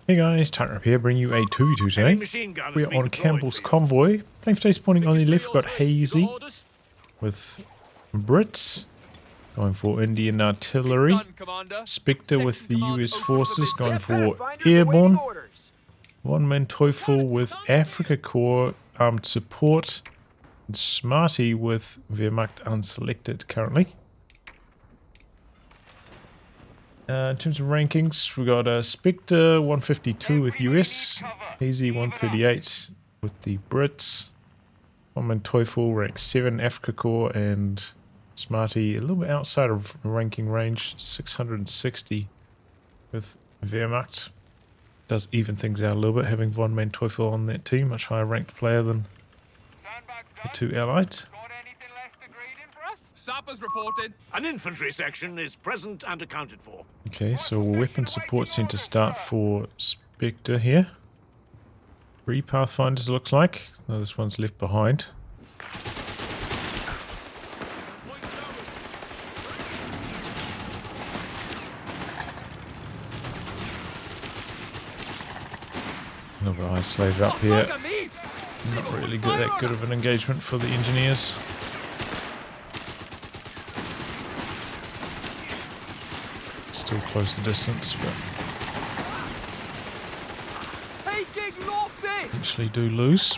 Hey guys, Tightrope here, bringing you a 2v2 today. We are on Campbell's Convoy. Playing for today, spawning on the left, we've got Hayesy with Brits, going for Indian Artillery. Spectre with the US Forces, going for Airborne. VonManteuffel with Afrika Korps Armed Support. And Smartie with Wehrmacht unselected currently. In terms of rankings, we got Spectre 152 with US, Hayesy 138 with the Brits, VonManteuffel rank 7 Afrika Korps, and Smartie a little bit outside of ranking range 660 with Wehrmacht. Does even things out a little bit having VonManteuffel on that team, much higher ranked player than the two allied. Sappers reported. An infantry section is present and accounted for. Okay, so weapon support sent to start for Spectre here. 3 Pathfinders looks like. No, this one's left behind. A little bit isolated up here. Not really that good of an engagement for the engineers. Still close the distance, but eventually do lose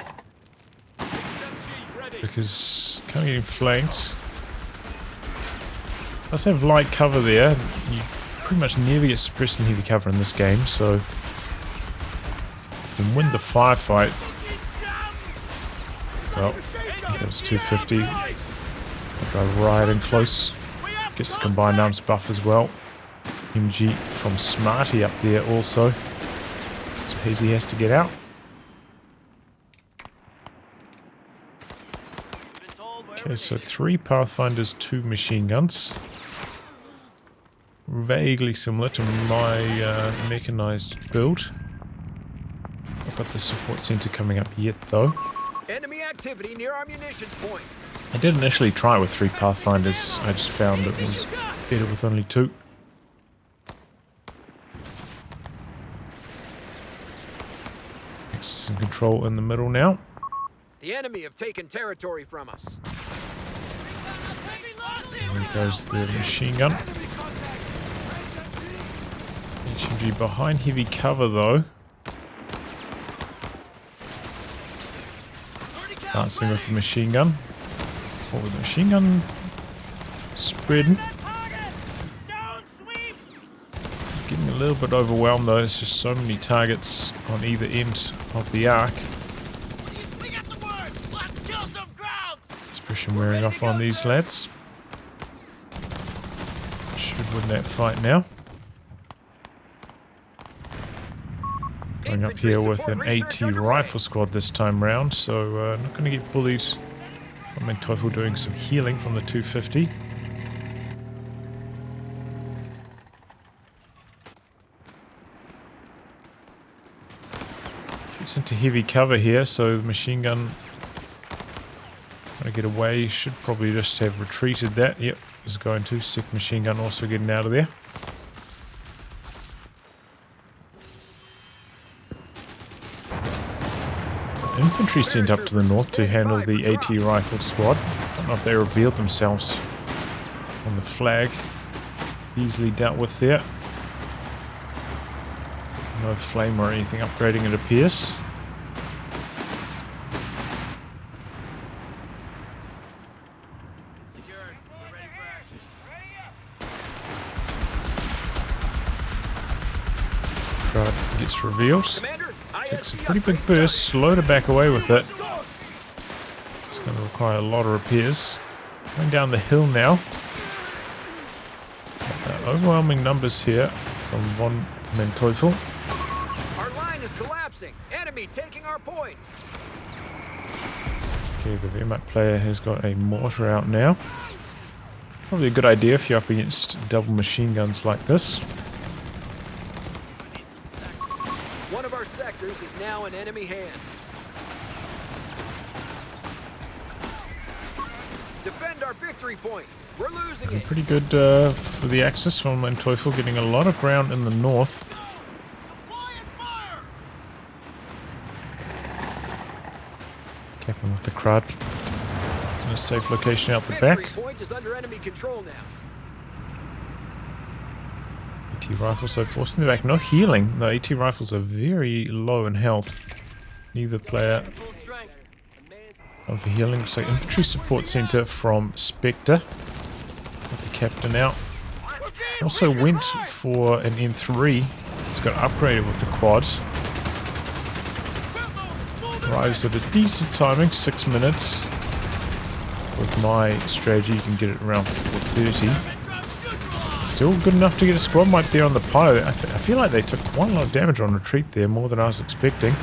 because kind of getting flanked. Let's have light cover there. You pretty much never get suppressed in heavy cover in this game, so you can win the firefight. Well, that was 250. Drive right in close. Gets the combined arms buff as well. MG from Smartie up there also. So Hayesy has to get out. Okay, so 3 Pathfinders, 2 machine guns. Vaguely similar to my mechanized build. I've got the support center coming up yet though. Enemy activity near our munitions point. I did initially try with 3 Pathfinders. I just found it was better with only 2. Some control in the middle now. The enemy have taken territory from us. There goes the machine gun. HMG behind heavy cover though. Dancing with the machine gun. What with the machine gun spreading. Getting a little bit overwhelmed though, there's just so many targets on either end of the arc. Suppression wearing off on these lads. Should win that fight now. Going up here with an AT rifle squad this time round, so not going to get bullied. VonManteuffel doing some healing from the 250. Gets into heavy cover here, so the machine gun trying to get away. Should probably just have retreated that. Yep, is going to. Sick machine gun also getting out of there. Infantry sent up to the north to handle the AT rifle squad. Don't know if they revealed themselves on the flag. Easily dealt with there. No flame or anything upgrading, it appears. Right, gets revealed. Takes a pretty big burst, slow to back away with it. It's going to require a lot of repairs. Going down the hill now. Overwhelming numbers here from VonManteuffel. Enemy taking our points. Okay, the Wehrmacht player has got a mortar out now. Probably a good idea if you're up against double machine guns like this. One of our sectors is now in enemy hands. Defend our victory point. We're losing it. Pretty good for the Axis. VonManteuffel getting a lot of ground in the north. Capping with the crud. In a safe location out the back. Victory point is under enemy control now. AT rifles so forced in the back. No healing. The AT rifles are very low in health. Neither player of healing. So infantry support center from Spectre. With the captain out. Also went for an M3. It's got upgraded with the quads. Arrives at a decent timing, 6 minutes. With my strategy, you can get it around 4:30. Still good enough to get a squad might there on the pilot. I feel like they took quite a lot of damage on retreat there, more than I was expecting.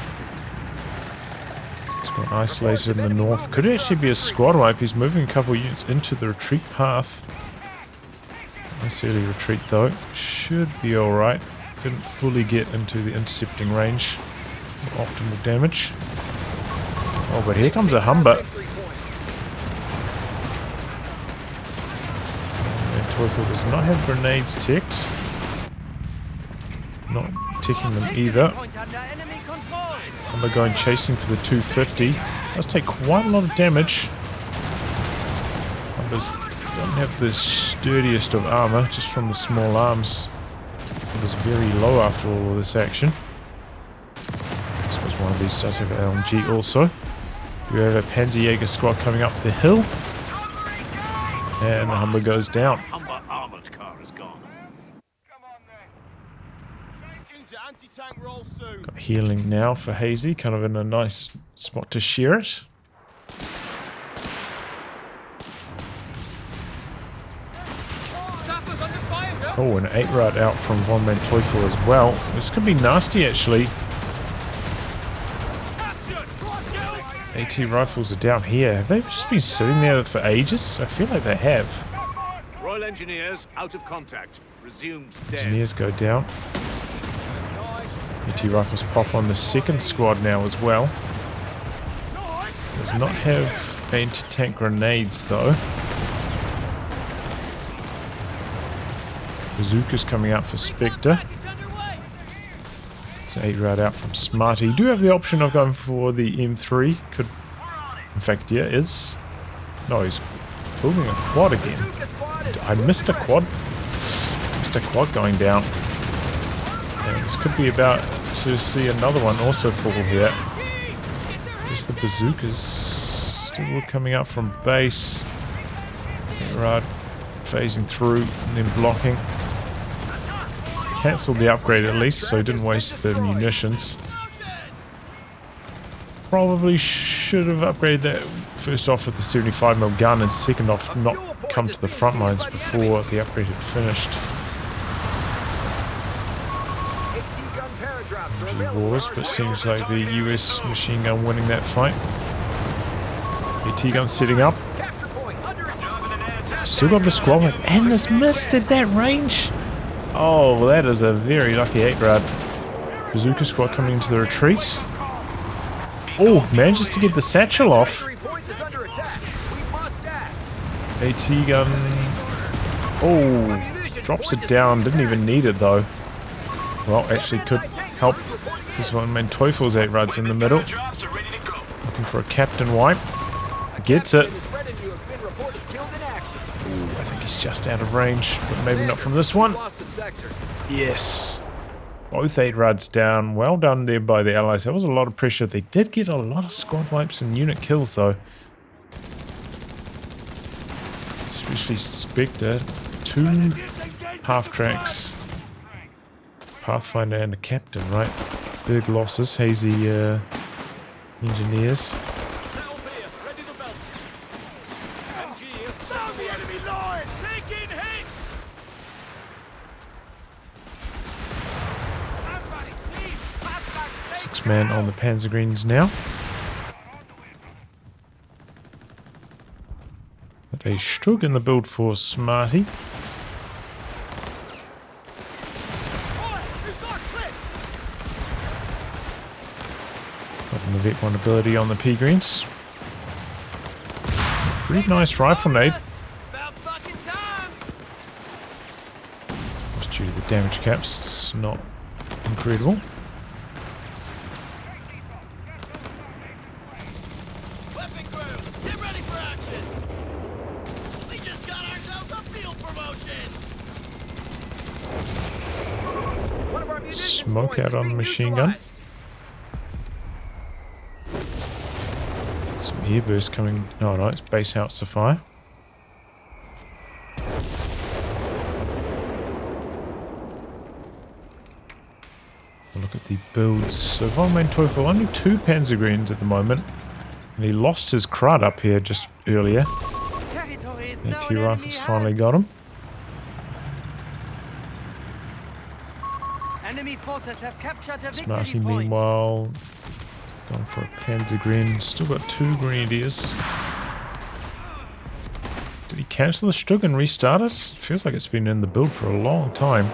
It's got isolated in the north. Could actually be a squad wipe. He's moving a couple of units into the retreat path. Nice early retreat though. Should be alright. Didn't fully get into the intercepting range. Optimal damage. Oh, but here comes a Humber. Mechanized does not have grenades ticked. Not ticking them either. Humber going chasing for the 250. Does take quite a lot of damage. Humbers don't have the sturdiest of armor, just from the small arms. It was very low after all of this action. I suppose one of these does have an LMG also. We have a Panzerjäger squad coming up the hill. And the Humber goes down. Humber armored car is gone. Got healing now for Hayesy, kind of in a nice spot to share it. Oh, an 8-rod out from VonManteuffel as well. This could be nasty actually. AT rifles are down here. Have they just been sitting there for ages? I feel like they have. Royal Engineers out of contact. Resumed dead. Engineers go down. AT rifles pop on the second squad now as well. Does not have anti-tank grenades though. Bazooka's coming out for Spectre. It's an 8-rod out from Smartie. You do have the option of going for the M3. Could, in fact, yeah, is. No, he's building a quad again. I missed a quad. Missed a quad going down. And this could be about to see another one also fall here. There's the bazookas still coming up from base. 8-rod phasing through and then blocking. Cancelled the upgrade at least, so didn't waste the munitions. Probably should have upgraded that first off with the 75mm gun and second off not come to the front lines before the upgrade had finished. Wars, but seems like the US machine gun winning that fight. AT gun setting up. Still got the squad and this missed at that range. Oh, well, that is a very lucky 8-rod. Bazooka squad coming into the retreat. Oh, manages to get the satchel off. AT gun. Oh, drops it down. Didn't even need it though. Well, actually could help. This one, VonManteuffels 8-rods in the middle. Looking for a captain wipe. Gets it. Ooh, I think he's just out of range, but maybe not from this one. Yes. Both 8-rods down. Well done there by the Allies. That was a lot of pressure. They did get a lot of squad wipes and unit kills though. Especially Spectre. 2 half-tracks. Pathfinder and a captain, right? Big losses. Hayesy engineers. 6-man on the Panzergreens now. But a Strug in the build for Smartie. Got the Vet 1 ability on the P-Greens. Pretty nice rifle nade. Just due to the damage caps, it's not incredible. smoke out on the machine gun. Some airburst coming. Oh no, it's base house to fire. Look at the builds. So VonManteuffel only 2 Panzergreens at the moment. And he lost his crud up here just earlier. The T-rifles finally got him. Enemy forces have captured a Smartie, victory point. meanwhile, going for a Panzergreen. Still got 2 Grenadiers. Did he cancel the Stug and restart it? Feels like it's been in the build for a long time.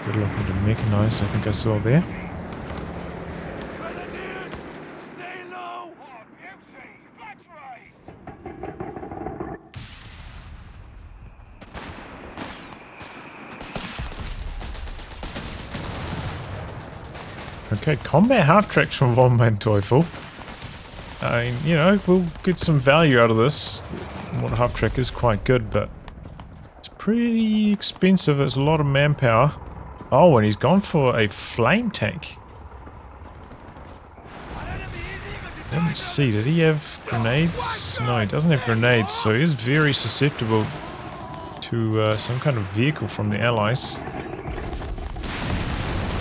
Good luck with the Mechanized, I think I saw there. Stay low. Okay, combat half-tracks from VonManteuffel. I mean, you know, we'll get some value out of this. What half-track is quite good, but it's pretty expensive. It's a lot of manpower. Oh, and he's gone for a flame tank. Let me see, did he have grenades? No, he doesn't have grenades, so he's very susceptible to some kind of vehicle from the Allies.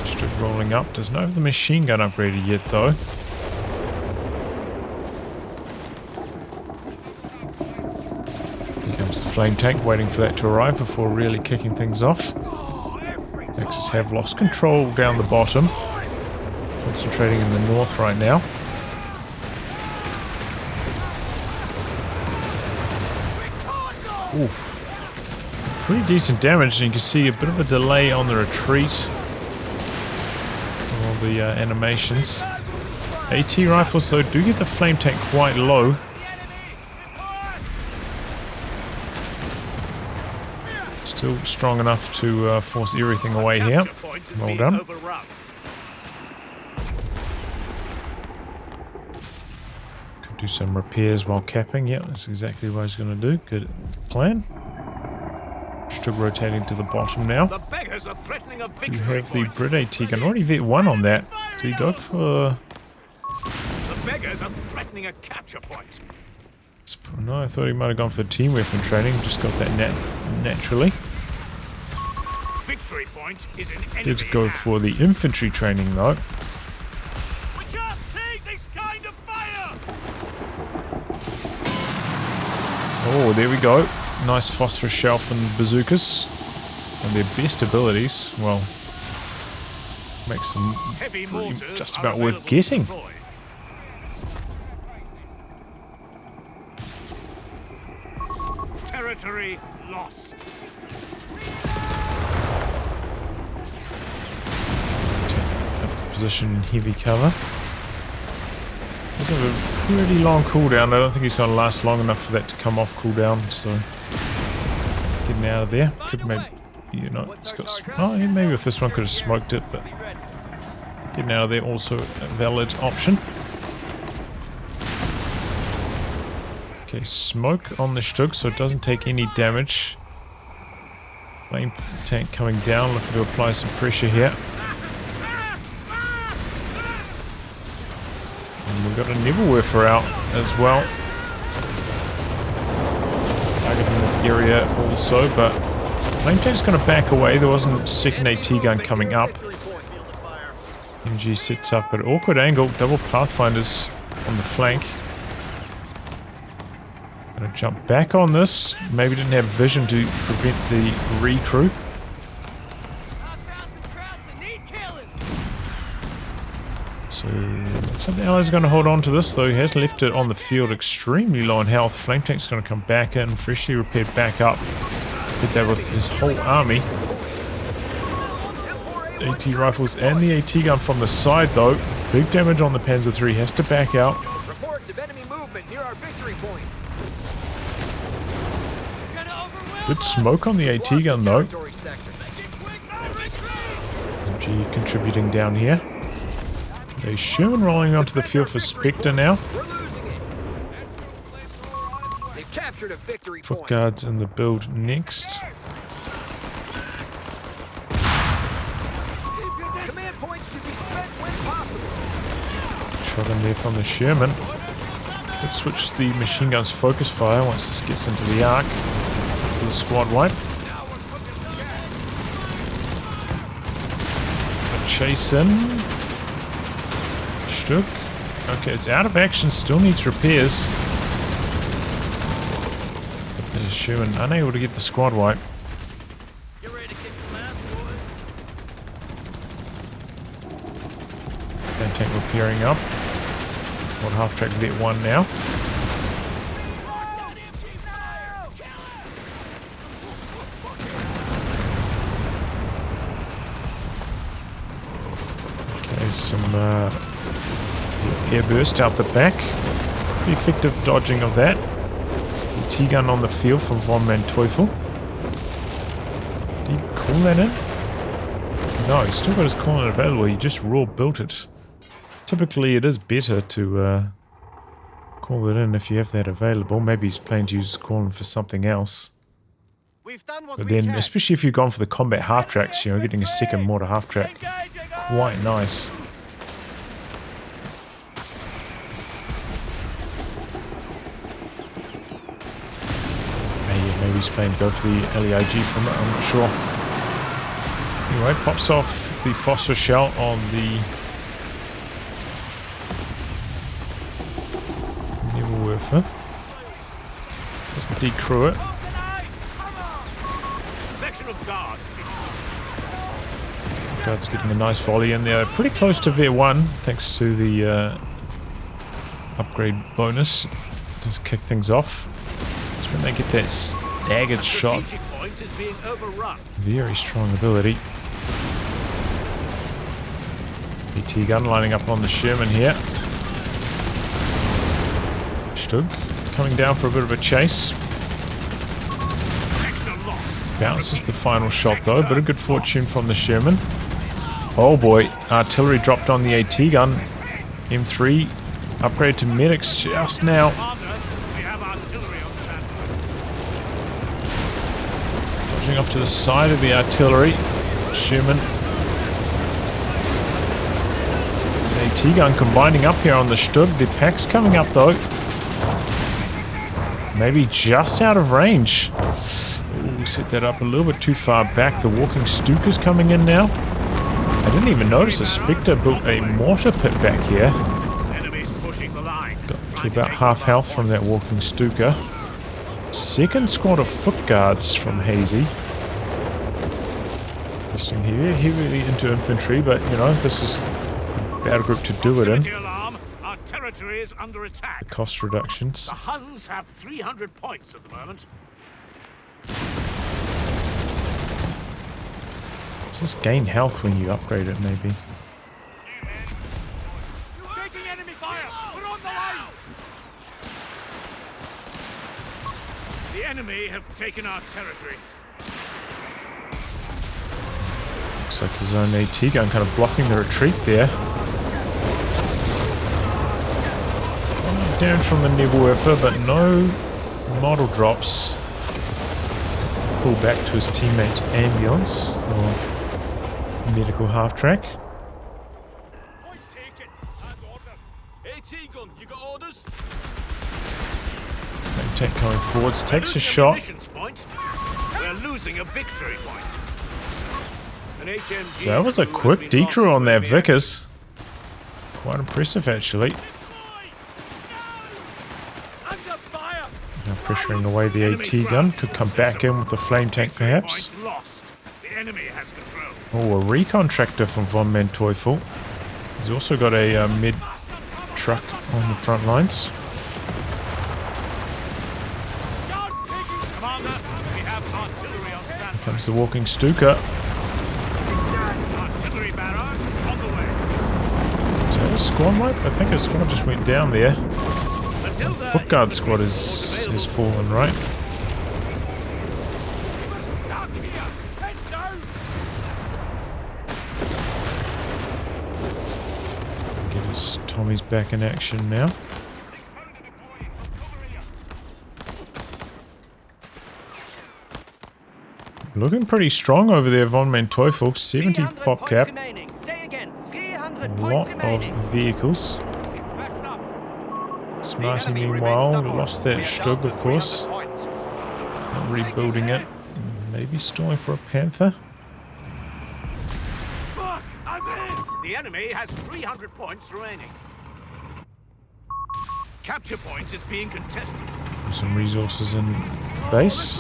Strip rolling up. Doesn't have the machine gun upgraded yet, though. Here comes the flame tank, waiting for that to arrive before really kicking things off. Axis have lost control down the bottom. Concentrating in the north right now. Oof. Pretty decent damage, and you can see a bit of a delay on the retreat. All the animations. AT rifles though do get the flame tank quite low. Still strong enough to force everything away here. Well done. Could do some repairs while capping. Yep, that's exactly what he's going to do. Good plan. Still rotating to the bottom now. The beggars are threatening a You victory have the point. Brit AT gun. Already vet 1 on that. Do you go for... The beggars are threatening a capture point. No, I thought he might have gone for team weapon training. Just got that naturally. Victory point is in enemy Did go hands. for the infantry training though. We can't take this kind of fire. Oh, there we go. Nice phosphorus shell from the bazookas. And their best abilities, well, makes them Heavy pretty mortars just are about worth available getting. to deploy. Territory lost. Position in heavy cover. Does have a pretty long cooldown. I don't think he's going to last long enough for that to come off cooldown. So getting out of there. Could maybe, you know, it's got. Oh, yeah, maybe with this one could have smoked it, but getting out of there also a valid option. Okay, smoke on the Stug, so it doesn't take any damage. Flame tank coming down, looking to apply some pressure here. And we've got a Nebelwerfer out as well. Targeting this area also, but flame tank's going to back away. There wasn't second AT gun coming up. MG sits up at an awkward angle, double Pathfinders on the flank. Gonna jump back on this. Maybe didn't have vision to prevent the recrew. So looks like the Allies are going to hold on to this, though. He has left it on the field extremely low on health. Flame tank's going to come back in, freshly repaired back up. Did that with his whole army. AT rifles and the AT gun from the side, though. Big damage on the Panzer III. Has to back out. Reports of enemy movement near our victory point. Good smoke on the AT gun, though. Territory sector. MG contributing down here. A Sherman rolling onto the field for Spectre now. We're losing it. They've captured a victory Foot point. guards in the build next. Shot in there from the Sherman. Let's switch the machine gun's focus fire once this gets into the arc for the squad wipe. A chase in. Stück. Okay, it's out of action, still needs repairs. But the Sherman unable to get the squad wipe. Tank repairing up. What half-track Vet 1 now. Okay, some air burst out the back. Pretty effective dodging of that. The T-gun on the field from VonManteuffel. Did he call that in? No, he's still got his corner available. He just raw built it. Typically, it is better to call it in if you have that available. Maybe he's planning to use his calling for something else. But then, especially if you've gone for the combat half-tracks, you know, getting a second mortar half-track, quite nice. Maybe he's planning to go for the LEIG from it, I'm not sure. Anyway, pops off the phosphor shell on the Werfer. Doesn't decrew it. Section of guards. Guards getting a nice volley in there. Pretty close to Vet 1 thanks to the upgrade bonus. Just kick things off. It's when they get that staggered shot. Point is being overrun. Very strong ability. BT gun lining up on the Sherman here. Stug coming down for a bit of a chase. Bounces the final shot though, but a good fortune from the Sherman. Oh boy, artillery dropped on the AT gun. M3 upgrade to medics just now. Dodging off to the side of the artillery. Sherman. AT gun combining up here on the Stug. The pack's coming up though. Maybe just out of range. Ooh, set that up a little bit too far back. The walking Stuka's coming in now. I didn't even notice the Spectre built a mortar pit back here. Got to about half health from that walking Stuka. Second squad of foot guards from Hayesy. Listing here heavily into infantry, but you know, this is a battle group to do it in. Territory is under attack. Cost reductions. The Huns have 300 points at the moment. Does this gain health when you upgrade it, maybe? Taking enemy fire! Put on the line! The enemy have taken our territory. Looks like his own AT gun kind of blocking the retreat there. Down from the Nebelwerfer, but no model drops. Pull back to his teammate's ambulance or medical half-track. Point taken, as ordered. AT gun, you got orders? Tank coming forwards, takes a shot. They're losing a victory point. An HMG. That was a quick decrew on that Vickers. Quite impressive, actually. Now pressuring away the AT gun. Could come back in with the flame tank perhaps. Oh, a recon tractor from VonManteuffel. He's also got a mid truck on the front lines. Here comes the walking Stuka. Is that a squad wipe? I think a squad just went down there. Foot guard squad is fallen, right? Get his Tommy's back in action now. Looking pretty strong over there, VonManteuffel. 70 pop cap. A lot of vehicles. Smartie, meanwhile, lost that Stug, of course. Not rebuilding it. Maybe stalling for a Panther. Fuck! I'm in! The enemy has 300 points remaining. Capture point is being contested. Some resources in base.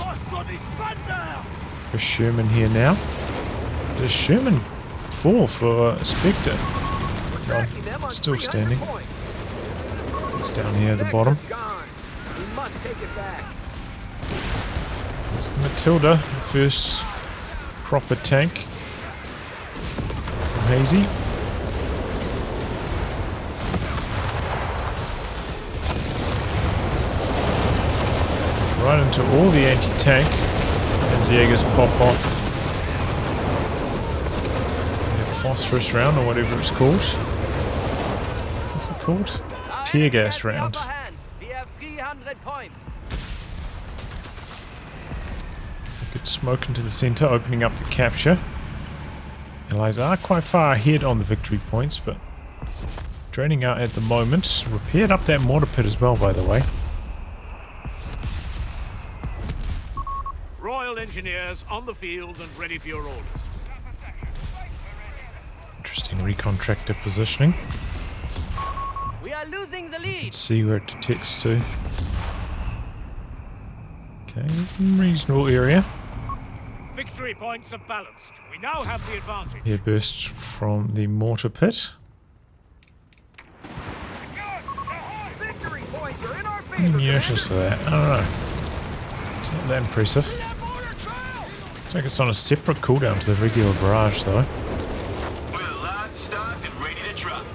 For Sherman here now. Does Sherman fall for Spectre? Oh, still standing. It's down here at the bottom. We must take it back. It's the Matilda, the first proper tank from Hayesy. Right into all the anti-tank as the Jaegers pop off. The phosphorus round or whatever it's called. What's it called? Tear gas round. We have 300 points. Good smoke into the centre, opening up the capture. Allies are quite far ahead on the victory points, but draining out at the moment. Repaired up that mortar pit as well, by the way. Royal Engineers on the field and ready for your orders. Interesting recontractor positioning. We are losing the lead. Let's see where it detects to. Okay, reasonable area. Victory points are balanced. We now have the advantage. Air burst from the mortar pit. Victory points are in our favor. Munitions for that. I don't know. It's not that impressive. Looks like it's on a separate cooldown to the regular barrage though. We're locked, stocked, and ready to drop.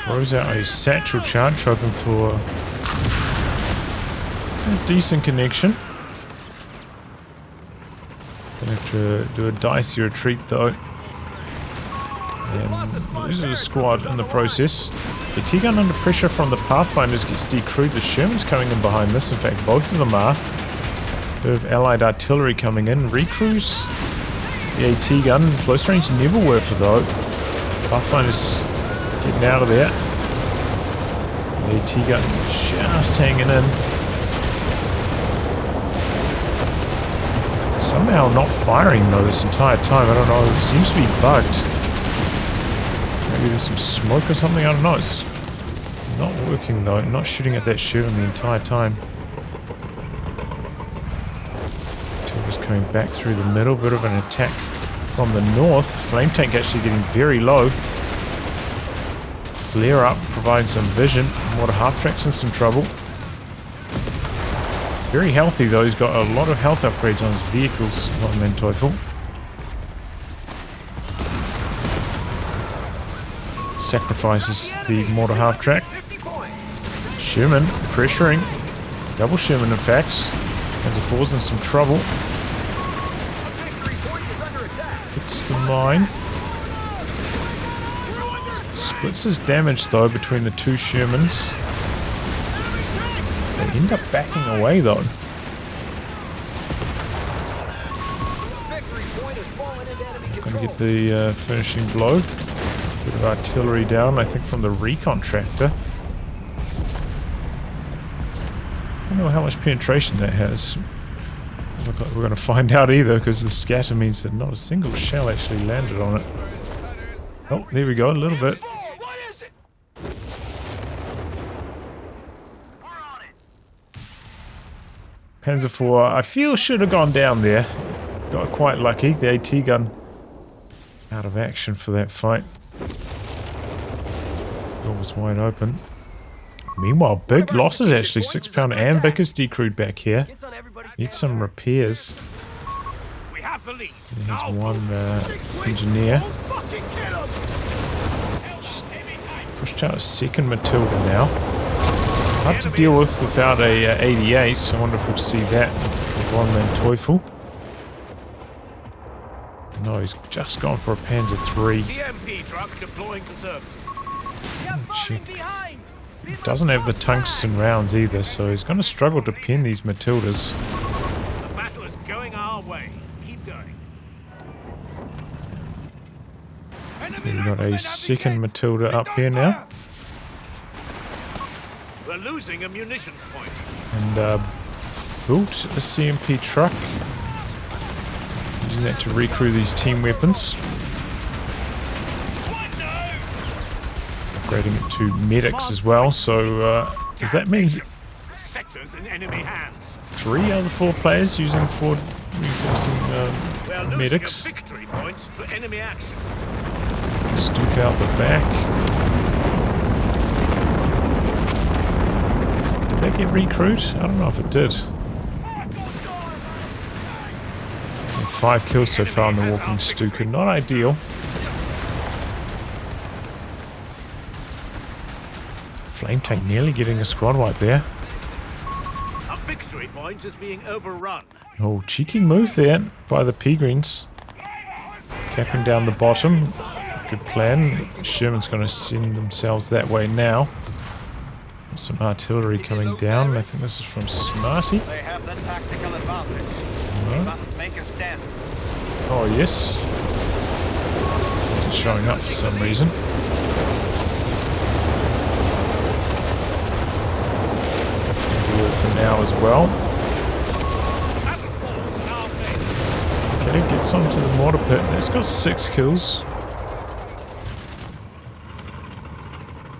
Throws out a satchel charge, hoping for a decent connection. Gonna have to do a dicey retreat though. And loses a squad in the process. The T-gun under pressure from the Pathfinders gets decrewed. The Sherman's coming in behind this. In fact, both of them are. Bit of allied artillery coming in. Recrews the AT gun. Close range never worth it though. Pathfinders getting out of there. The AT gun just hanging in. Somehow not firing though this entire time. I don't know. It seems to be bugged. Maybe there's some smoke or something. I don't know. It's not working though. Not shooting at that Sherman the entire time. Tiger's coming back through the middle. Bit of an attack from the north. Flame tank actually getting very low. Flare up provides some vision. Water half track's in some trouble. Very healthy though. He's got a lot of health upgrades on his vehicles. VonManteuffel. Sacrifices the mortar half track. Sherman pressuring. Double Sherman in fact. As it falls in some trouble. Hits the mine. Splits his damage though between the two Shermans. They end up backing away though. Gonna get the finishing blow. Bit of artillery down, I think, from the recon tractor. I don't know how much penetration that has. Doesn't look like we're going to find out either, because the scatter means that not a single shell actually landed on it. Oh, there we go, a little bit. Panzer IV, I feel, should have gone down there. Got quite lucky. The AT gun out of action for that fight. Door was wide open. Meanwhile, big losses actually. 6-pounder and Vickers decrewed back here. Need some repairs. There's one engineer. Pushed out a second Matilda now. Hard to deal with without a 88, so I wonder if we'll see that from VonManteuffel. No, he's just gone for a Panzer III. CMP truck deploying to service. Check. Doesn't have the tungsten rounds either, so he's going to struggle to pin these Matildas. The battle is going our way. Keep going. We've got a second Matilda up here now. We're losing a munitions point. And built a CMP truck. Using that to recrew these team weapons. Upgrading it to medics as well, so does that mean The sector's in enemy hands. 3 out of the 4 players using 4 reinforcing We're losing medics? a victory point to enemy action. Stoop out the back. Did that get recruit? I don't know if it did. 5 kills so far in the walking Stuka, not ideal. Flame tank nearly getting a squad wipe there. A victory point is being overrun. Oh, cheeky move there by the P-Greens. Capping down the bottom. Good plan. Sherman's going to send themselves that way now. Some artillery coming down. I think this is from Smartie. They have the tactical advantage. We must make a stand. Oh, yes. It's showing up for some reason. For now as well. Okay, gets onto the mortar pit. It's got 6 kills.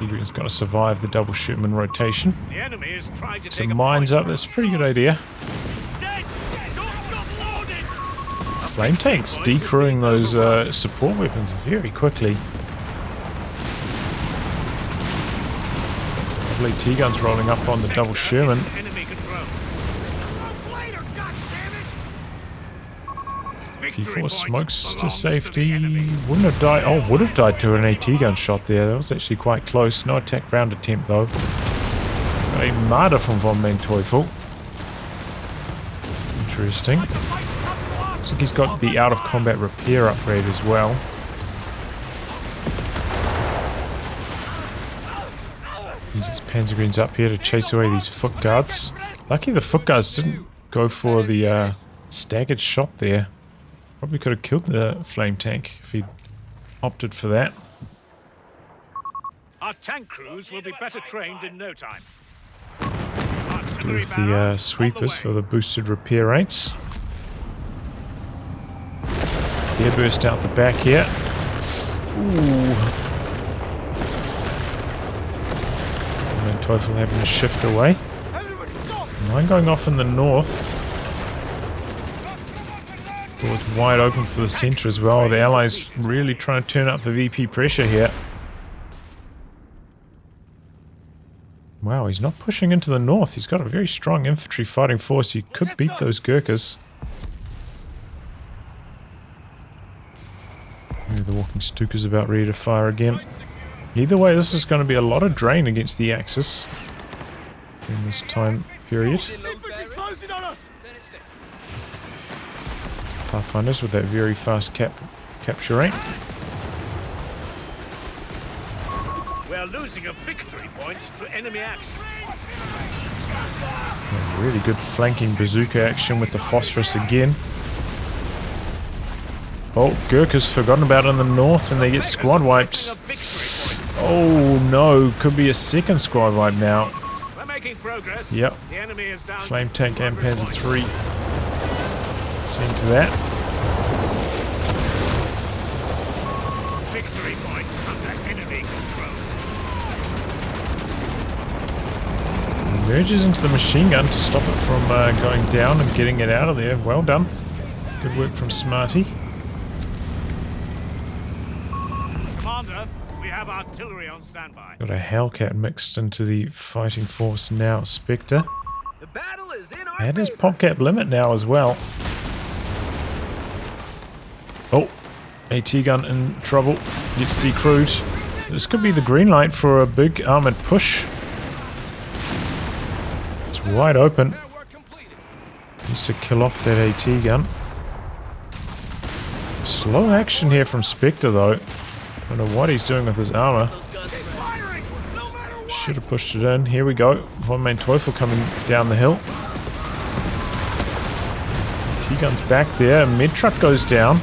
Adrian's got to survive the double shootman rotation. The enemy is trying to take Some a mines point up, from that's a us. pretty good idea. Dead. Don't stop loading. Flame tanks decrewing those support weapons very quickly. Lovely T-guns rolling up on the double Sherman. Enemy control. P4 smokes to safety. Wouldn't have died. Oh, would have died to an AT gun shot there. That was actually quite close. No attack round attempt though. Got a martyr from VonManteuffel. Interesting. Looks like he's got the out of combat repair upgrade as well. Uses Panzergreens up here to chase away these foot guards. Lucky the foot guards didn't go for the staggered shot there. Probably could have killed the flame tank if he'd opted for that. Our tank crews will be better trained in no time. Do with the sweepers for the boosted repair rates. Air burst out the back here. Ooh. VonManteuffel having to shift away. Mine going off in the north. It's wide open for the centre as well. The Allies really trying to turn up the VP pressure here. Wow, he's not pushing into the north. He's got a very strong infantry fighting force. He could beat those Gurkhas. Maybe the walking Stuka's about ready to fire again. Either way, this is going to be a lot of drain against the Axis in this time period. Pathfinders with that very fast capture rate. We're losing a victory point to enemy action. Really good flanking bazooka action with the phosphorus again. Oh, Gurkha's forgotten about in the north and they get squad wiped. Oh no, could be a second squad wipe now. We're making progress. Yep. The enemy is down. Flame tank and Panzer III. Seen to that. Victory point under enemy control. Merges into the machine gun to stop it from going down and getting it out of there. Well done. Good work from Smartie. Commander, we have artillery on standby. Got a Hellcat mixed into the fighting force now. Spectre. The battle is in our And his favor. PopCap limit now as well. Oh, AT gun in trouble. Gets decrewed. This could be the green light for a big armored push. It's wide open. Needs to kill off that AT gun. Slow action here from Spectre though. I don't know what he's doing with his armor. Should have pushed it in. Here we go. VonManteuffel coming down the hill. T-gun's back there. Mid truck goes down.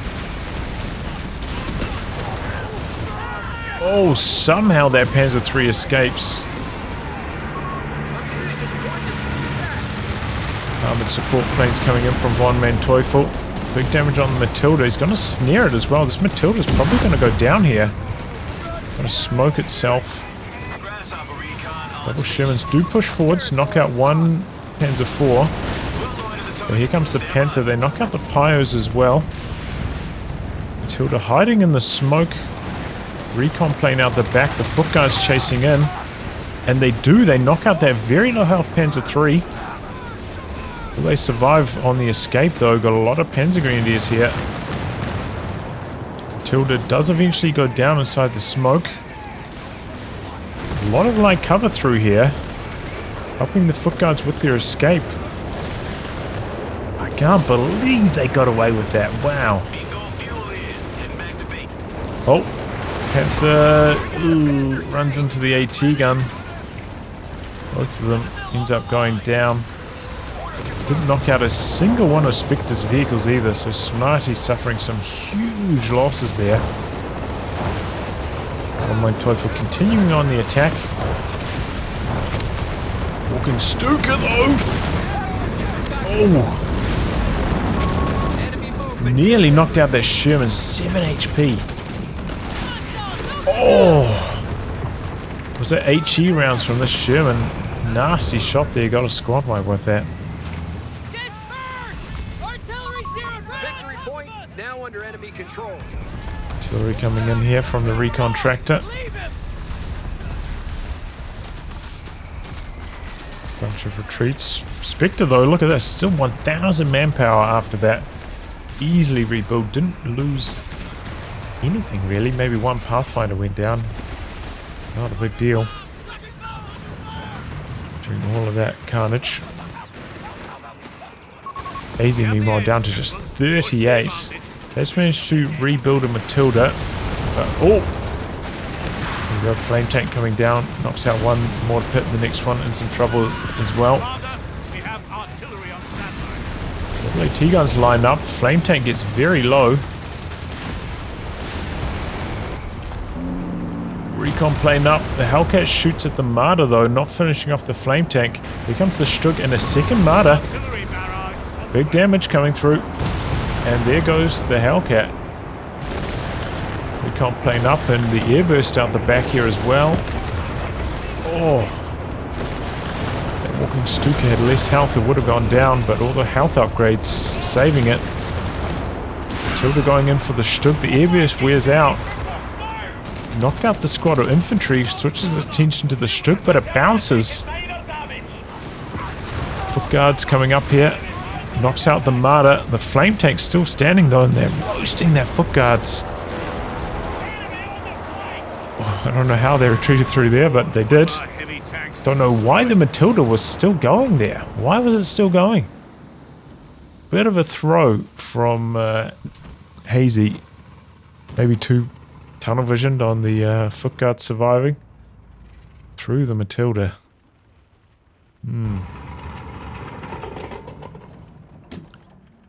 Oh, somehow that Panzer III escapes. Armored support planes coming in from VonManteuffel. Big damage on the Matilda. He's going to snare it as well. This Matilda's probably going to go down here. Going to smoke itself. Double Shermans do push forwards, knock out one Panzer IV. So here comes the Panther. They knock out the Pios as well. Matilda hiding in the smoke. Recon plane out the back. The foot guys chasing in. And they knock out that very low health Panzer III. Will they survive on the escape though? Got a lot of Panzer Grenadiers here. Matilda does eventually go down inside the smoke. A lot of light cover through here, helping the foot guards with their escape. I can't believe they got away with that. Wow. Oh, Panther runs into the AT gun. Both of them ends up going down. Didn't knock out a single one of Spectre's vehicles either, so Smartie suffering some huge losses there. VonManteuffel continuing on the attack. Walking Stuka though! Oh! Nearly knocked out that Sherman, 7 HP. Oh! Was that HE rounds from this Sherman? Nasty shot there, got a squad wipe with that. Victory point now under enemy control. Artillery coming in here from the recon tractor. Bunch of retreats. Spectre though, look at this, still 1,000 manpower after that. Easily rebuild, didn't lose anything really. Maybe one Pathfinder went down. Not a big deal. During all of that carnage. Hayesy meanwhile down to just 38. They've managed to rebuild a Matilda. Oh! There we go, flame tank coming down. Knocks out one mortar pit, the next one in some trouble as well. Double AT guns lined up. Flame tank gets very low. Recon plane up. The Hellcat shoots at the Marder though, not finishing off the flame tank. Here comes the Stug and a second Marder. Big damage coming through. And there goes the Hellcat. Recon plane up and the airburst out the back here as well. Oh. That walking Stuka had less health, it would have gone down, but all the health upgrades saving it. Matilda going in for the Stug. The airburst wears out. Knocked out the squad of infantry, switches attention to the Stug, but it bounces. Foot guards coming up here. Knocks out the Marder. The flame tank's still standing though, and they're roasting their foot guards. Oh, I don't know how they retreated through there, but they did. Don't know why the Matilda was still going there. Why was it still going? Bit of a throw from Hayesy. Maybe too tunnel visioned on the foot guard surviving. Through the Matilda.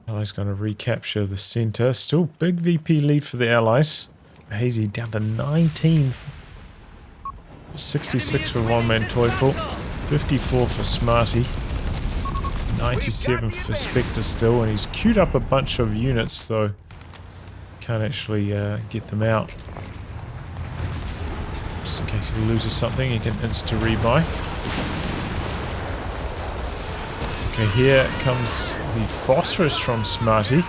Allies going to recapture the center. Still big VP lead for the Allies. Hayesy down to 19. 66 for VonManteuffel. 54 for Smartie. 97 for Spectre still. And he's queued up a bunch of units though. Can't actually get them out. Just in case he loses something, he can insta-rebuy. Okay, here comes the phosphorus from Smartie.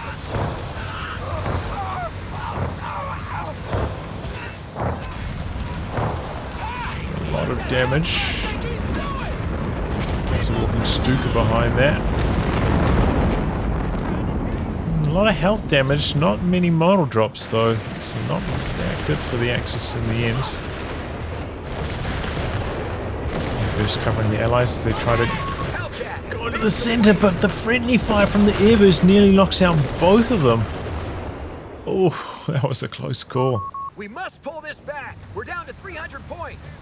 A lot of damage. There's a walking Stuka behind that. A lot of health damage, not many model drops though. It's not that good for the Axis in the end. Just covering the Allies as they try to go into the center, but the friendly fire from the airburst nearly knocks out both of them. Oh, that was a close call. We must pull this back. We're down to 300 points.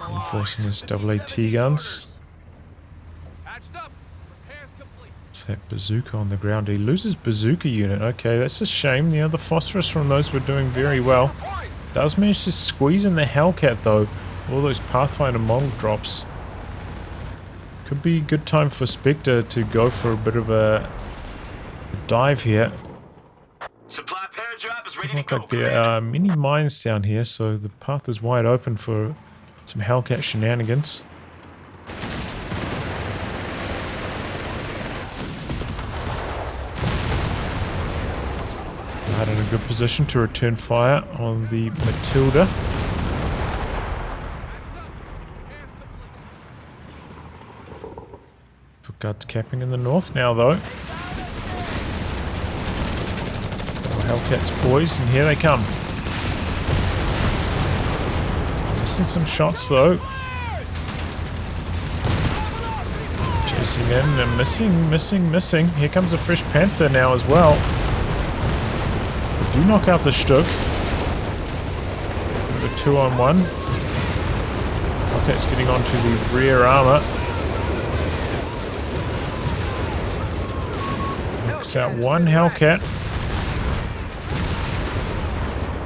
Reinforcing his double AT guns. It's that bazooka on the ground. He loses bazooka unit. Okay, that's a shame. The other phosphorus from those were doing very well. Does manage to squeeze in the Hellcat though. All those Pathfinder model drops. Could be a good time for Spectre to go for a bit of a dive here. Supply pair job is ready Doesn't to look go. like there are many mines down here, so the path is wide open for some Hellcat shenanigans. Right in a good position to return fire on the Matilda. For guards capping in the north now, though. Hellcats boys, and here they come. Missing some shots though. Chasing in and missing. Here comes a fresh Panther now as well. They do knock out the Stuck. The 2-on-1. Hellcat's getting onto the rear armor. Knocks out one Hellcat.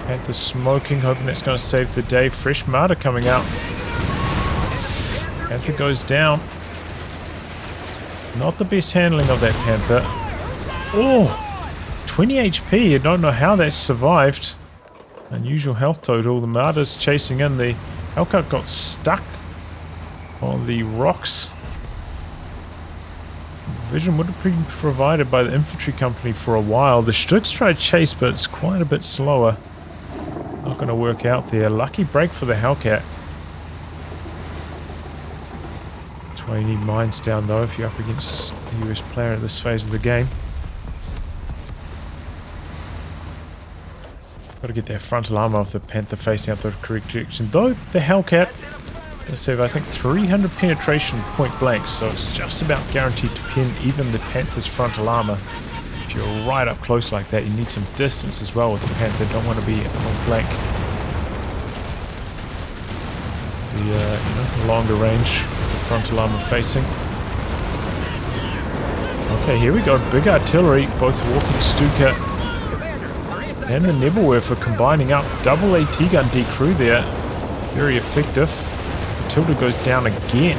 Panther smoking, hoping that's going to save the day. Fresh Martyr coming out. Panther goes down. Not the best handling of that Panther. Oh! 20 HP. I don't know how that survived. Unusual health total. The Martyr's chasing in. The Hellcat got stuck on the rocks. Vision would have been provided by the infantry company for a while. The Stuks try to chase, but it's quite a bit slower. Not going to work out there. Lucky break for the Hellcat. That's why you need mines down though if you're up against a US player at this phase of the game. Got to get that frontal armor of the Panther facing out the correct direction. Though the Hellcat does have, I think, 300 penetration point blank, so it's just about guaranteed to pin even the Panther's frontal armor. If you're right up close like that, you need some distance as well with the Panther. Don't want to be on blank. The longer range with the frontal armor facing. Okay, here we go. Big artillery, both Walking Stuka and the Nebelwerfer combining up. Double AT gun decrew there. Very effective. Matilda goes down again.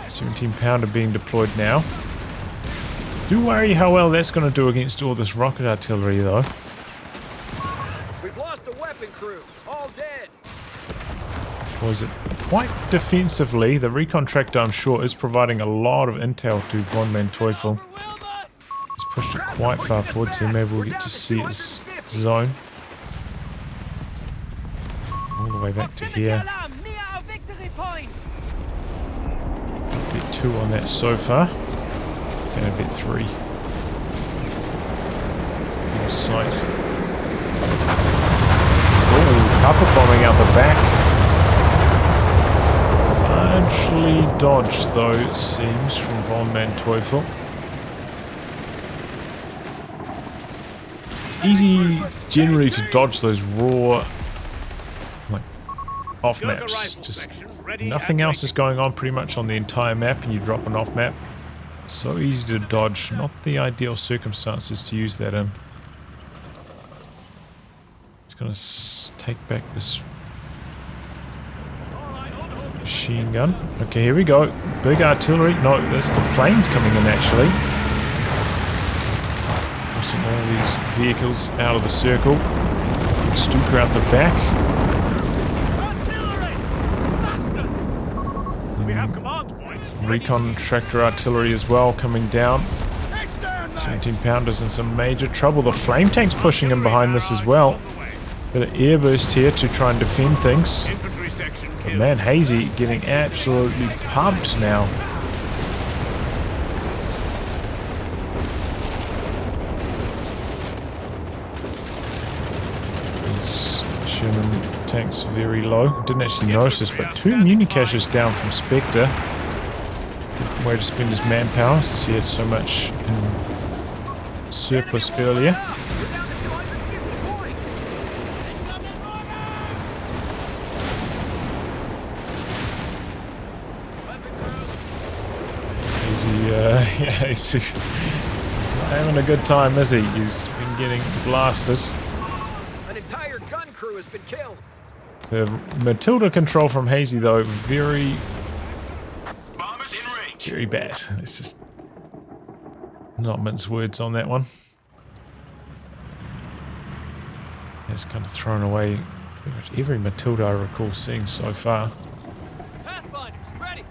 17 pounder being deployed now. Do worry how well that's going to do against all this rocket artillery, though. We've lost the weapon crew. All dead. Was it quite defensively? The recon tractor, I'm sure, is providing a lot of intel to VonManteuffel. He's pushed it quite far forward, so maybe we'll get to see his zone. All the way back to here. Bit 2 on that so far. And a bit 3. More sight. Oh, carpet bombing out the back. Largely dodged though, it seems, from VonManteuffel. It's easy generally to dodge those raw, like, off maps. Just nothing else is going on pretty much on the entire map and you drop an off map. So easy to dodge, not the ideal circumstances to use that in. It's going to take back this machine gun. Okay, here we go. Big artillery. No, there's the planes coming in actually. Forcing all these vehicles out of the circle. Stuka out the back. We have command points. Recon tractor artillery as well coming down. 17 pounders in some major trouble. The flame tank's pushing in behind this as well. Bit of air burst here to try and defend things. Infantry section But man, Hayesy getting absolutely pumped now. His Sherman tank's very low. Didn't actually notice this, but 2 muni caches down from Spectre. Good way to spend his manpower since he had so much in surplus earlier. Yeah, he's not having a good time, is he? He's been getting blasted. An entire gun crew has been killed. The Matilda control from Hayesy, though, very Very bad. Let's just not mince words on that one. It's kind of thrown away pretty much every Matilda I recall seeing so far. Pathfinders, ready.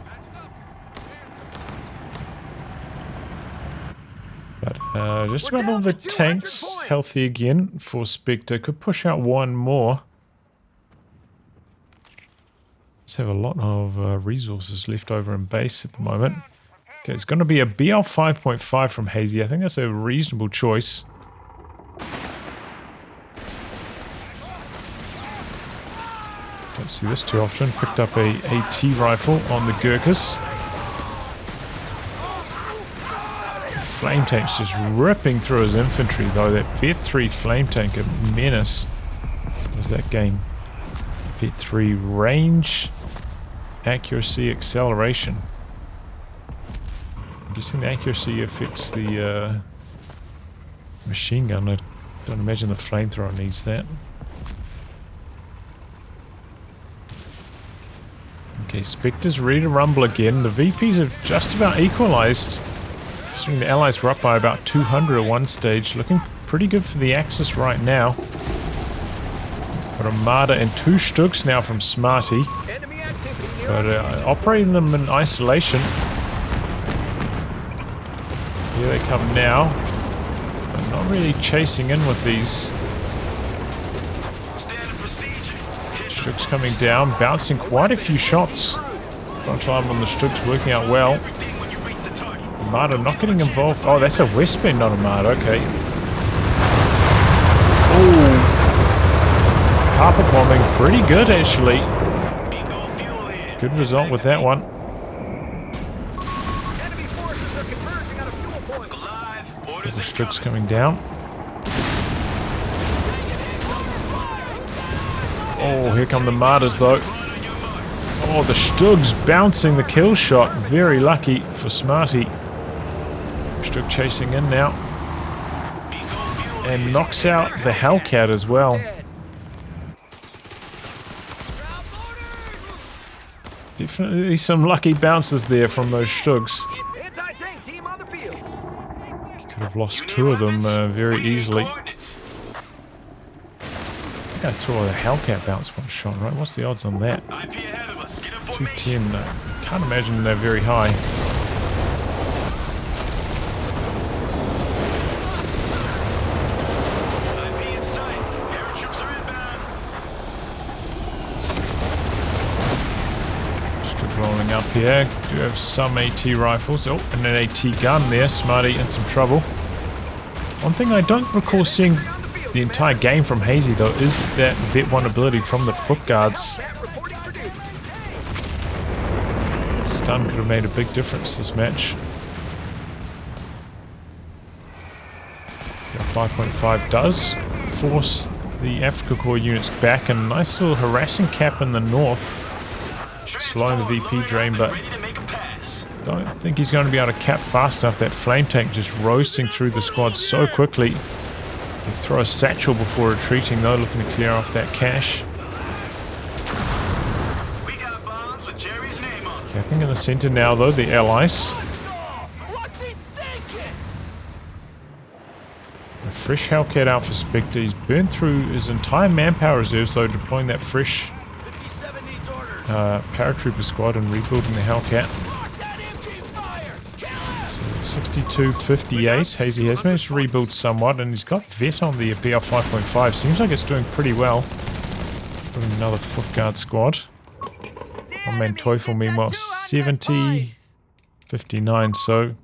But just We're about all down the to 200 tanks points. healthy again for Spectre. Could push out one more. Let's have a lot of resources left over in base at the moment. Okay, it's going to be a BL 5.5 from Hayesy. I think that's a reasonable choice. Don't see this too often. Picked up a AT rifle on the Gurkhas. Flame tank's just ripping through his infantry though. That Vet 3 flame tank, a menace. What does that gain? Vet 3 range, accuracy, acceleration. I'm guessing the accuracy affects the machine gun. I don't imagine the flamethrower needs that. Okay, Spectre's ready to rumble again. The VPs have just about equalized. Considering the Allies were up by about 200 at one stage. Looking pretty good for the Axis right now. Got a Marder and 2 Stugs now from Smartie. Enemy activity near But our operating them in isolation. Here they come now. But not really chasing in with these. Stugs coming down, bouncing quite a few shots. Frontal arm on the Stugs working out well. The Marder not getting involved. Oh, that's a Westbend, not a Marder. Okay. Oh, carpet bombing, pretty good actually. Good result with that one. enemy forces are converging on a fuel point. The Stugs coming down. Oh, here come the Marders though. Oh, the Stugs bouncing the kill shot. Very lucky for Smartie. Stug chasing in now. And knocks out the Hellcat as well. Definitely some lucky bounces there from those Stugs. Anti-tank team on the field. Could have lost 2 of them very easily. I think I saw the Hellcat bounce one shot, right? What's the odds on that? 210. Can't imagine they're very high. Just rolling up here. Do have some AT rifles. Oh, and an AT gun there. Smartie in some trouble. One thing I don't recall seeing the entire game from Hayesy though is that Vet 1 ability from the foot guards. Stun could have made a big difference this match. 5.5 does force the Afrika Korps units back, and a nice little harassing cap in the north, slowing the VP drain, but don't think he's going to be able to cap fast enough. That flame tank just roasting through the squad so quickly. They throw a satchel before retreating though, looking to clear off that cache. Capping in the center now though, the Allies. A fresh Hellcat out for Spectre. He's burned through his entire manpower reserves though, deploying that fresh paratrooper squad and rebuilding the Hellcat. So 62-58. Hayesy has managed to rebuild somewhat, and he's got Vet on the BL 5.5. Seems like it's doing pretty well. Putting another foot guard squad. VonManteuffel meanwhile 70, 59. So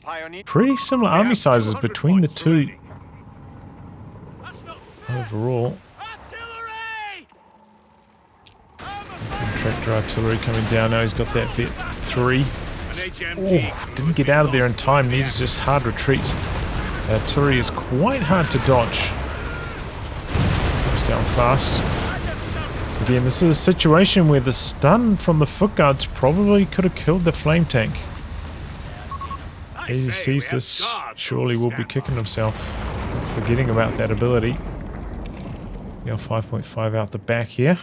pretty similar army sizes between the two overall. Tractor artillery coming down now. He's got that Vet 3. Oh, didn't get out of there in time. Needed just hard retreat. Artillery is quite hard to dodge. Comes down fast. Again, this is a situation where the stun from the foot guards probably could have killed the flame tank. As he sees this, surely will be kicking himself, forgetting about that ability. Now 5.5 out the back here.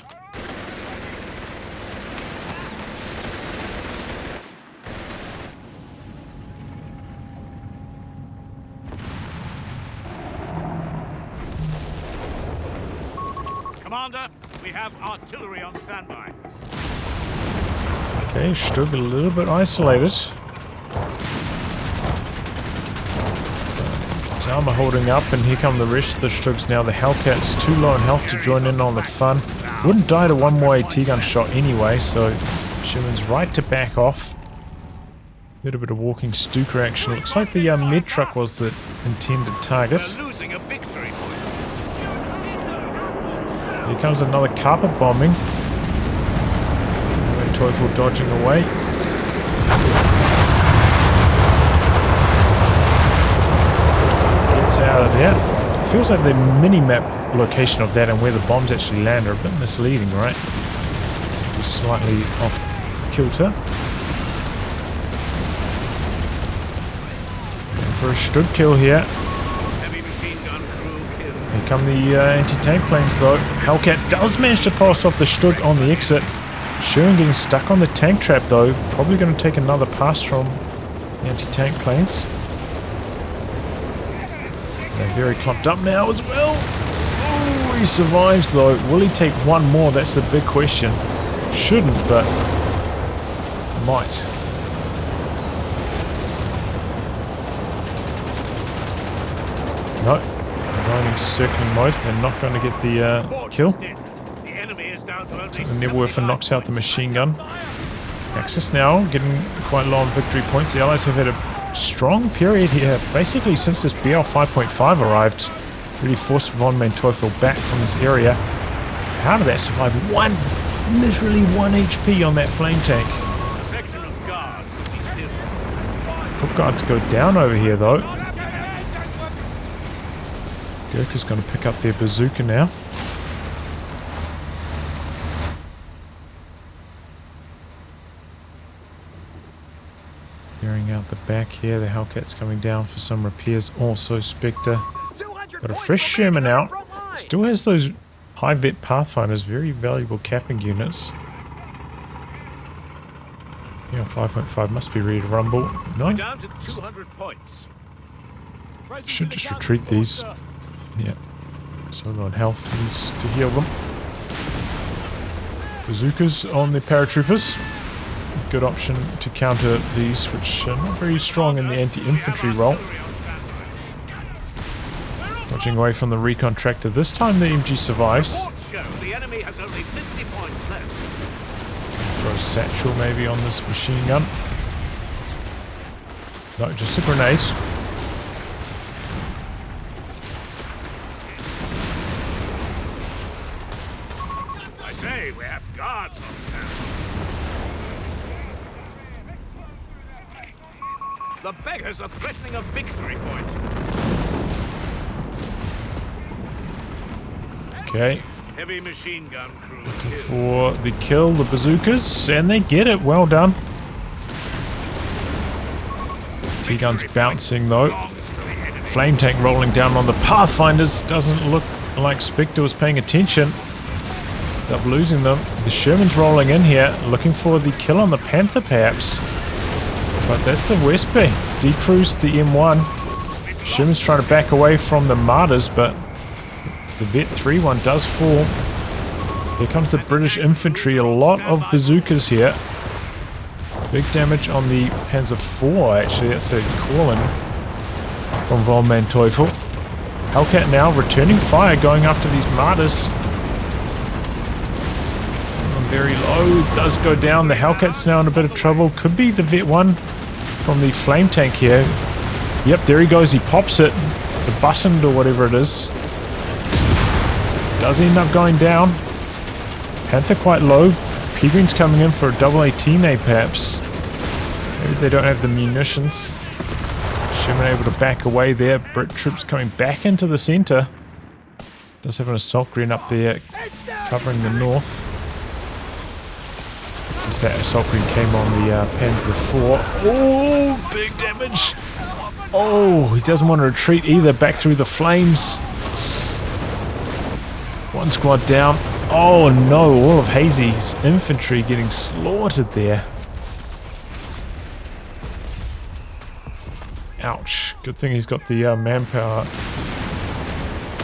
Commander, we have artillery on standby. Okay, Stug a little bit isolated. Armor holding up, and here come the rest of the Stugs now. The Hellcats too low in health to join in on the fun. Wouldn't die to one more AT gun shot anyway, so Sherman's right to back off. Little bit of walking Stuka action. Looks like the med truck was the intended target. We're losing a victory point. Here comes another carpet bombing. VonManteuffel dodging away. Out of there. Feels like the mini-map location of that and where the bombs actually land are a bit misleading, right? It's be slightly off kilter. And for a Stug kill here. Heavy machine gun crew kill. Here come the anti-tank planes though. Hellcat does manage to pass off the Stug on the exit. Sherman getting stuck on the tank trap though. Probably going to take another pass from the anti-tank planes. They're very clumped up now as well. Oh, he survives though. Will he take one more? That's the big question. Shouldn't, but might. No, they're going into circling mode. They're not going to get the kill. The enemy is down to only The Nebelwerfer knocks out the machine gun. Axis now getting quite low on victory points. The Allies have had a strong period here, basically since this BL 5.5 arrived. Really forced VonManteuffel back from this area. How did that survive? Literally 1 HP on that flame tank. section of guards. Foot guards go down over here though. Gurkha's going to pick up their bazooka now. Clearing out the back here. The Hellcat's coming down for some repairs. Also Spectre. Got a fresh Sherman out. Still has those high vet Pathfinders. Very valuable capping units. Yeah, 5.5 must be ready to rumble. No. Down to 200 points. Should just retreat these. Yeah. So on health needs to heal them. Bazookas on the paratroopers. Good option to counter these, which are not very strong in the anti-infantry role. Dodging away from the recon tractor. This time the MG survives. The enemy has only 50 points left. Throw a satchel maybe on this machine gun. No, just a grenade. I say, we have guards on town. The beggars are threatening a victory point. Okay. Heavy machine gun crew For the kill, the bazookas, and they get it. Well done. T-gun's bouncing though. Flame tank rolling down on the Pathfinders. Doesn't look like Spectre was paying attention. Ends up losing them. The Sherman's rolling in here, looking for the kill on the Panther perhaps. But that's the West Bay. Decruised the M1. Sherman's trying to back away from the Martyrs, but the Vet 3-1 does fall. Here comes the British infantry. A lot of bazookas here. Big damage on the Panzer IV actually. That's a call-in from VonManteuffel. Hellcat now returning fire, going after these Martyrs. Very low, does go down. The Hellcat's now in a bit of trouble. Could be the Vet 1 from the flame tank here. Yep, there he goes. He pops it. The buttoned or whatever it is. Does end up going down. Panther quite low. Peagrin's coming in for a double AT nade perhaps. Maybe they don't have the munitions. Sherman able to back away there. Brit troops coming back into the center. Does have an assault green up there covering the north. As that assault green came on the Panzer IV. Oh, big damage. Oh, he doesn't want to retreat either. Back through the flames. One squad down. Oh no, all of Hayesy's infantry getting slaughtered there. Ouch. Good thing he's got the manpower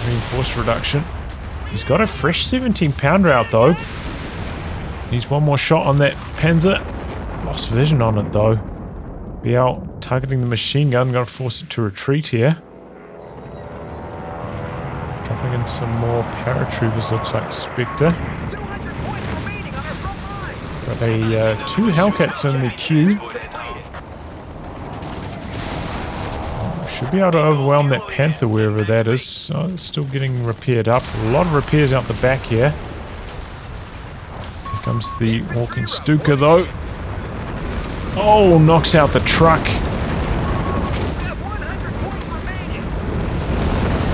reinforced reduction. He's got a fresh 17 pounder out though. Needs one more shot on that Panzer. Lost vision on it though. BL targeting the machine gun. Gonna force it to retreat here. Dropping in some more paratroopers, looks like Spectre. 200 points remaining on our front line. Got a 2 Hellcats in the queue. Should be able to overwhelm that Panther wherever that is. Oh, it's still getting repaired up. A lot of repairs out the back here. Here comes the walking Stuka though. Oh, knocks out the truck.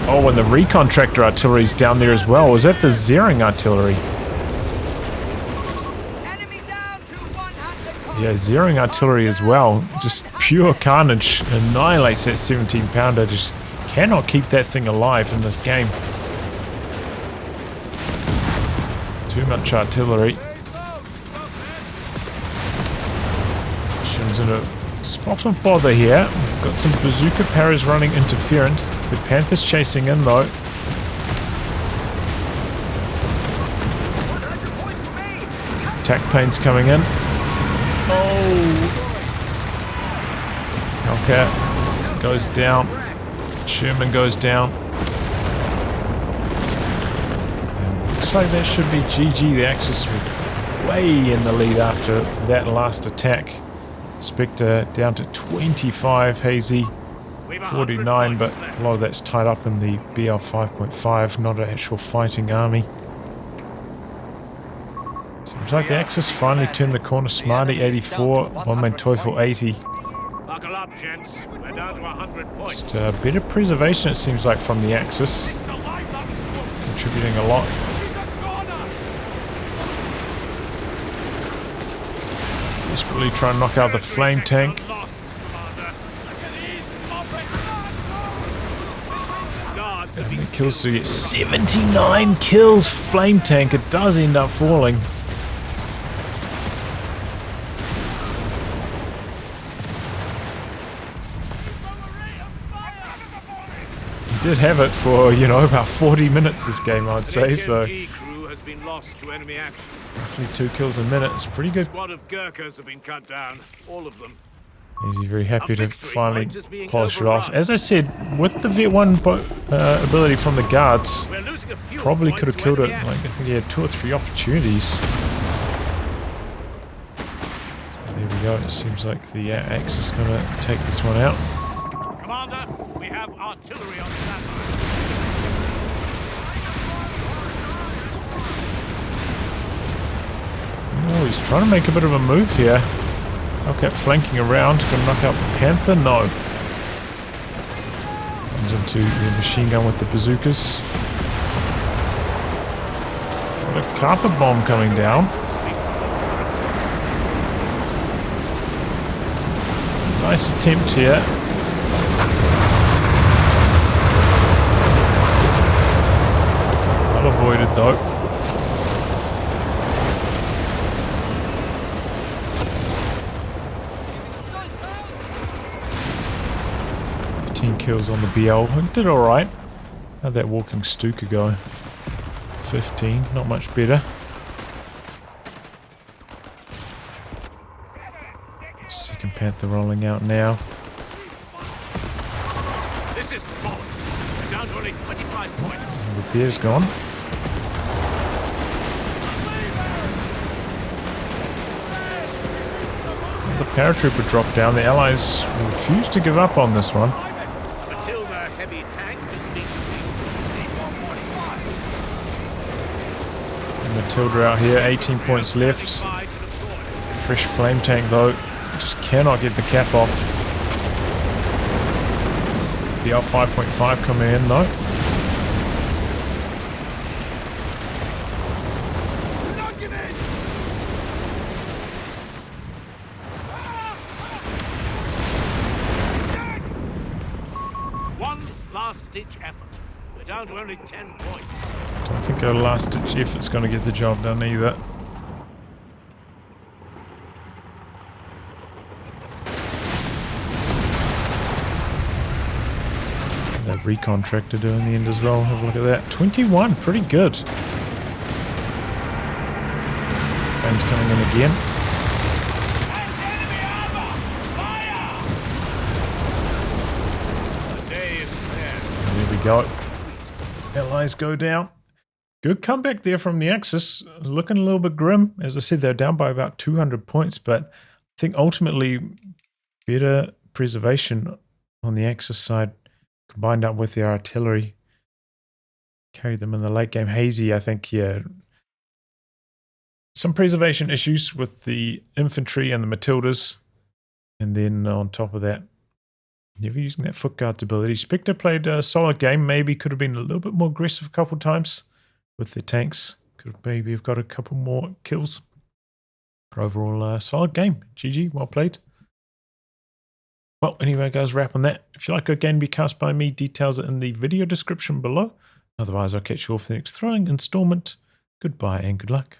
Oh, and the recon tractor artillery's down there as well. Was that the Zering artillery? Yeah, Zering artillery as well. Just pure carnage. Annihilates that 17 pounder. Just cannot keep that thing alive in this game. Too much artillery. Shim's in a spot of bother here. We've got some bazooka paras running interference. The Panther's chasing in though. Attack planes coming in. Oh! Hellcat goes down. Sherman goes down. And looks like that should be GG. The Axis were way in the lead after that last attack. Spectre down to 25, Hayesy 49, but a lot of that's tied up in the BL 5.5, not an actual fighting army. Seems like the Axis finally turned the corner. Smartie 84, VonManteuffel 80. Buckle up, gents. We're down to 100 points. Just better preservation it seems like from the Axis. Contributing a lot. Desperately try and knock out the flame tank. And the kills to get 79 kills. Flame tank, it does end up falling. He did have it for, you know, about 40 minutes this game, I'd say, so crew has been lost to enemy action. roughly 2 kills a minute. It's pretty good. Squad of Gurkhas have been cut down, all of them. He's very happy to finally polish it off. As I said, with the Vet 1 ability from the guards, We're losing a few probably points could have to killed it. enemy Like, I action. think he had 2 or 3 opportunities. There we go. It seems like the Axis is going to take this one out. Commander, we have artillery on standby. Oh, he's trying to make a bit of a move here. Okay, flanking around. Going to knock out the Panther? No. Comes into the machine gun with the bazookas. Got a carpet bomb coming down. Nice attempt here. Well avoided though. Kills on the BL. It did alright. How'd that walking Stuka go? 15, not much better. Second Panther rolling out now. This is bollocks. We're down to only 25 points. Repair's gone. The paratrooper dropped down. The Allies refused to give up on this one. Matilda heavy tank has been And Matilda out here, 18 points left. Fresh flame tank though. Just cannot get the cap off. The L 5.5 coming in though. Last-ditch effort. We're down to only 10 points. Don't think our last-ditch effort's going to get the job done either. They've recon track to do in the end as well. Have a look at that. 21, pretty good. Plane's coming in again. There we go. Allies go down. Good comeback there from the Axis. Looking a little bit grim. As I said, they're down by about 200 points, but I think ultimately better preservation on the Axis side combined up with their artillery carried them in the late game. Hayesy, I think, yeah, some preservation issues with the infantry and the Matildas, and then on top of that, never using that foot guard's ability. Spectre played a solid game, maybe could have been a little bit more aggressive a couple times with the tanks, could have maybe have got a couple more kills. But overall, solid game. GG, well played. Well, anyway, guys, wrap on that. If you like a game to be cast by me, details are in the video description below. Otherwise, I'll catch you off the next throwing installment. Goodbye and good luck.